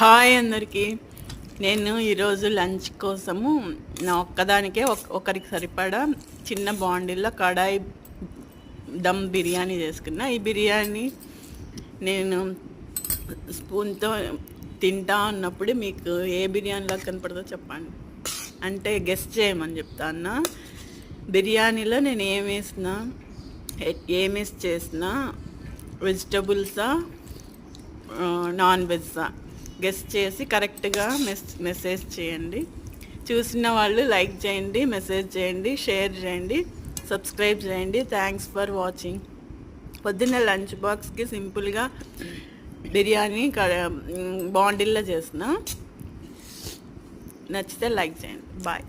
Hi అందరికీ. నేను ఈరోజు లంచ్ కోసము నా ఒక్కదానికే ఒకరికి సరిపడా చిన్న బాండిల్లో కడాయి దమ్ బిర్యానీ చేసుకున్నా. ఈ బిర్యానీ నేను స్పూన్తో తింటా ఉన్నప్పుడు మీకు ఏ బిర్యానీలో కనపడుతుందో చెప్పండి, అంటే గెస్ట్ చేయమని చెప్తా అన్న. బిర్యానీలో నేను ఏమేసి చేసినా, వెజిటబుల్సా నాన్ వెజ్సా గెస్ట్ చేసి కరెక్ట్గా మెసేజ్ చేయండి. చూసిన వాళ్ళు లైక్ చేయండి, మెసేజ్ చేయండి, షేర్ చేయండి, సబ్స్క్రైబ్ చేయండి. Thanks for watching. పొద్దున్న లంచ్ బాక్స్కి సింపుల్గా బిర్యానీ బాండిల్లో చేసిన. నచ్చితే లైక్ చేయండి. బాయ్.